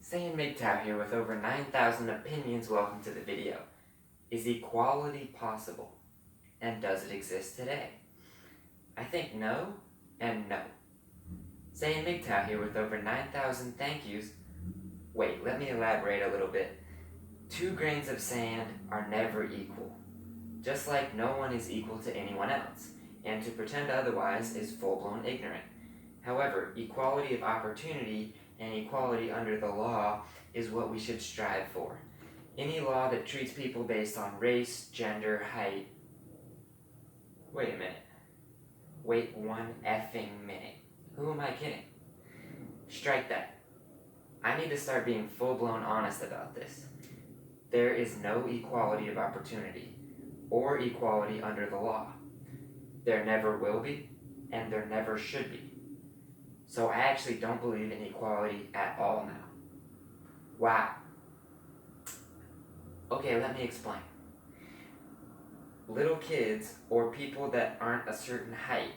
Saiyan MGTOW here with over 9,000 opinions. Welcome to the video. Is equality possible? And does it exist today? I think no and no. Saiyan MGTOW here with over 9,000 thank yous. Wait, let me elaborate a little bit. 2 grains of sand are never equal. Just like no one is equal to anyone else, and to pretend otherwise is full-blown ignorant. However, equality of opportunity and equality under the law is what we should strive for. Any law that treats people based on race, gender, height... Wait a minute. Wait one effing minute. Who am I kidding? Strike that. I need to start being full-blown honest about this. There is no equality of opportunity, or equality under the law. There never will be, and there never should be. So I actually don't believe in equality at all now. Wow. Okay, let me explain. Little kids, or people that aren't a certain height,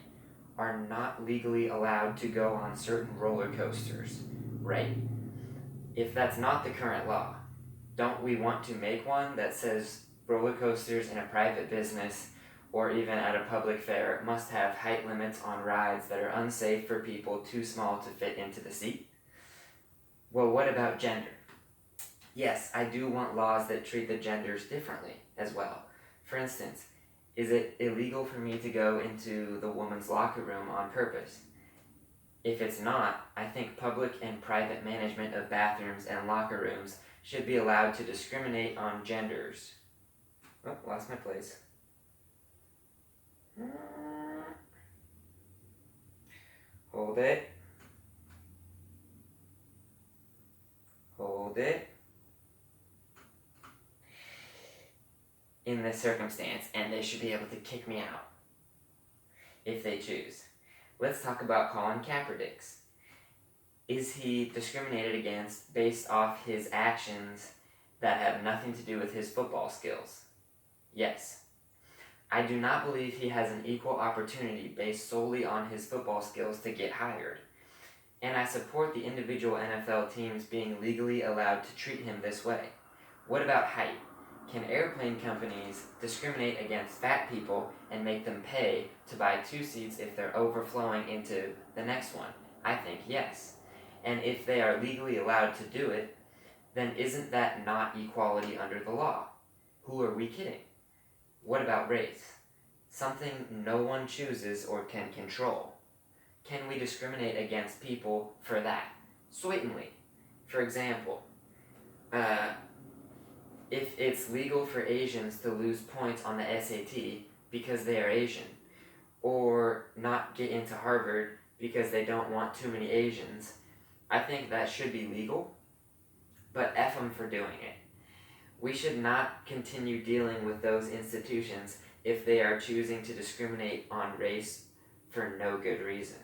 are not legally allowed to go on certain roller coasters, right? If that's not the current law, don't we want to make one that says roller coasters in a private business or even at a public fair must have height limits on rides that are unsafe for people too small to fit into the seat? Well, what about gender? Yes, I do want laws that treat the genders differently as well. For instance, is it illegal for me to go into the woman's locker room on purpose? If it's not, I think public and private management of bathrooms and locker rooms should be allowed to discriminate on genders. Oh, lost my place. Hold it. Hold it. In this circumstance, and they should be able to kick me out if they choose. Let's talk about Colin Kaepernick. Is he discriminated against based off his actions that have nothing to do with his football skills? Yes. I do not believe he has an equal opportunity based solely on his football skills to get hired. And I support the individual NFL teams being legally allowed to treat him this way. What about height? Can airplane companies discriminate against fat people and make them pay to buy 2 seats if they're overflowing into the next one? I think yes. And if they are legally allowed to do it, then isn't that not equality under the law? Who are we kidding? What about race? Something no one chooses or can control. Can we discriminate against people for that? Certainly. For example, if it's legal for Asians to lose points on the SAT because they are Asian, or not get into Harvard because they don't want too many Asians, I think that should be legal, but F them for doing it. We should not continue dealing with those institutions if they are choosing to discriminate on race for no good reason.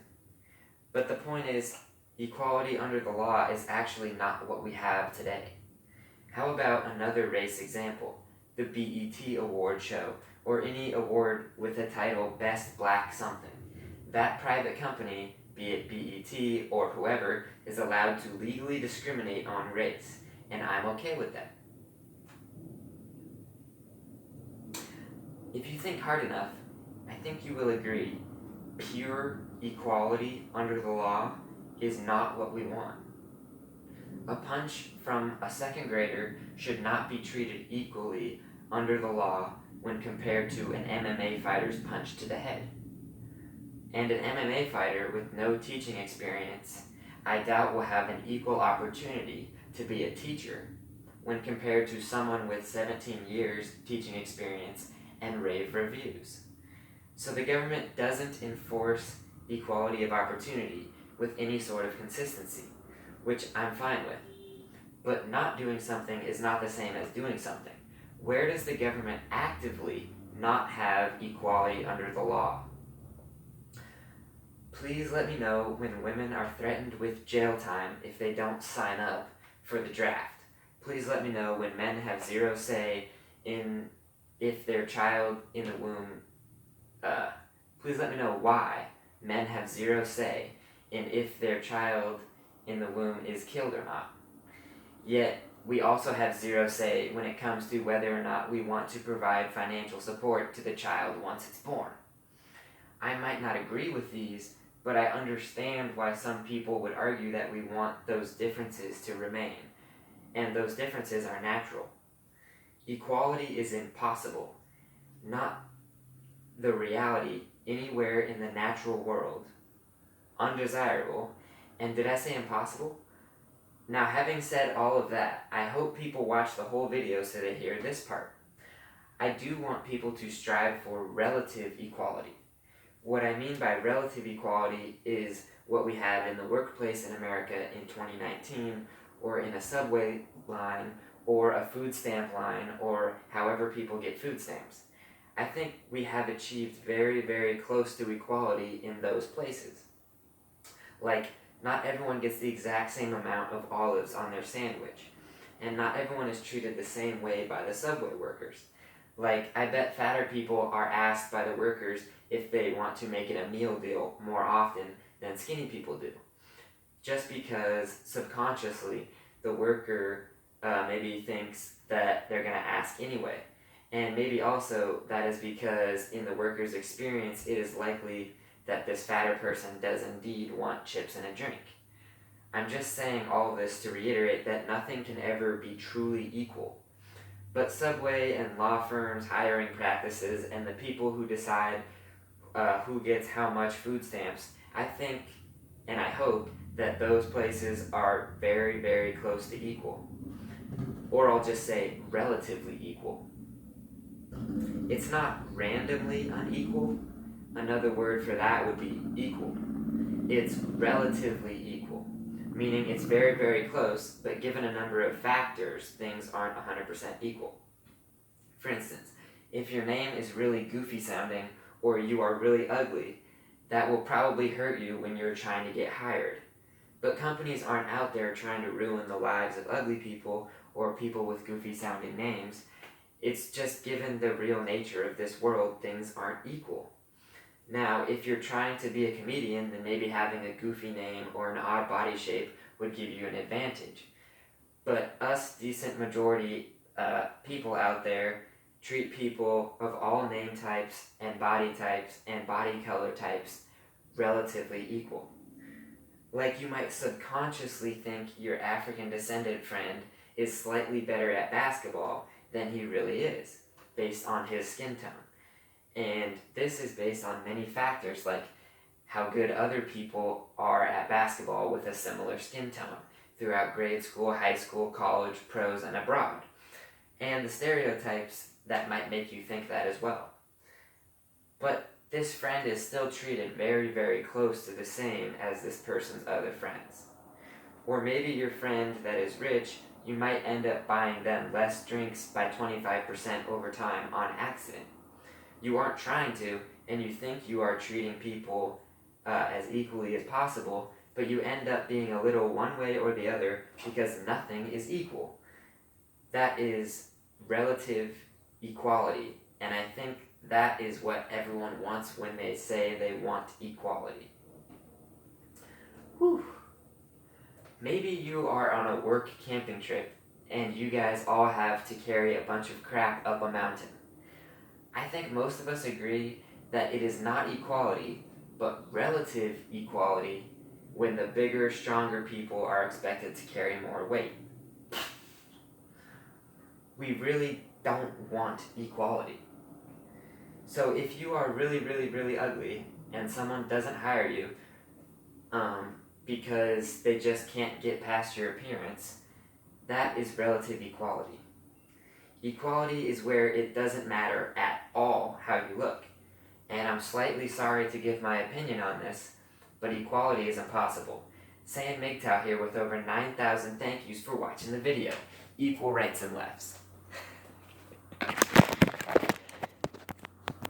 But the point is, equality under the law is actually not what we have today. How about another race example, the BET award show, or any award with the title Best Black something? That private company, be it BET or whoever, is allowed to legally discriminate on race, and I'm okay with that. If you think hard enough, I think you will agree, pure equality under the law is not what we want. A punch from a 2nd grader should not be treated equally under the law when compared to an MMA fighter's punch to the head. And an MMA fighter with no teaching experience, I doubt will have an equal opportunity to be a teacher when compared to someone with 17 years teaching experience and rave reviews. So the government doesn't enforce equality of opportunity with any sort of consistency, which I'm fine with. But not doing something is not the same as doing something. Where does the government actively not have equality under the law? Please let me know when women are threatened with jail time if they don't sign up for the draft. Please let me know when men have zero say in if their child in the womb... please let me know why men have zero say in if their child in the womb is killed or not. Yet, we also have zero say when it comes to whether or not we want to provide financial support to the child once it's born. I might not agree with these, but I understand why some people would argue that we want those differences to remain, and those differences are natural. Equality is impossible, not the reality anywhere in the natural world, undesirable, and did I say impossible? Now, having said all of that, I hope people watch the whole video so they hear this part. I do want people to strive for relative equality. What I mean by relative equality is what we have in the workplace in America in 2019, or in a subway line, or a food stamp line, or however people get food stamps. I think we have achieved very, very close to equality in those places. Like, not everyone gets the exact same amount of olives on their sandwich, and not everyone is treated the same way by the subway workers. Like, I bet fatter people are asked by the workers if they want to make it a meal deal more often than skinny people do. Just because subconsciously the worker maybe thinks that they're going to ask anyway. And maybe also that is because in the worker's experience it is likely that this fatter person does indeed want chips and a drink. I'm just saying all this to reiterate that nothing can ever be truly equal. But Subway and law firms, hiring practices, and the people who decide who gets how much food stamps, I think and I hope that those places are very, very close to equal. Or I'll just say relatively equal. It's not randomly unequal. Another word for that would be equal. It's relatively equal, meaning it's very, very close, but given a number of factors, things aren't 100% equal. For instance, if your name is really goofy sounding, or you are really ugly, that will probably hurt you when you're trying to get hired. But companies aren't out there trying to ruin the lives of ugly people or people with goofy sounding names. It's just given the real nature of this world, things aren't equal. Now, if you're trying to be a comedian, then maybe having a goofy name or an odd body shape would give you an advantage. But us decent majority people out there treat people of all name types and body color types relatively equal. Like you might subconsciously think your African descended friend is slightly better at basketball than he really is, based on his skin tone. And this is based on many factors like how good other people are at basketball with a similar skin tone throughout grade school, high school, college, pros, and abroad. And the stereotypes that might make you think that as well. But this friend is still treated very, very close to the same as this person's other friends. Or maybe your friend that is rich, you might end up buying them less drinks by 25% over time on accident. You aren't trying to, and you think you are treating people as equally as possible, but you end up being a little one way or the other because nothing is equal. That is relative equality, and I think that is what everyone wants when they say they want equality. Whew. Maybe you are on a work camping trip and you guys all have to carry a bunch of crap up a mountain. I think most of us agree that it is not equality, but relative equality when the bigger, stronger people are expected to carry more weight. We really don't want equality. So if you are really, really, really ugly and someone doesn't hire you because they just can't get past your appearance, that is relative equality. Equality is where it doesn't matter at all how you look. And I'm slightly sorry to give my opinion on this, but equality is impossible. Saiyan MGTOW here with over 9,000 thank yous for watching the video. Equal rights and lefts.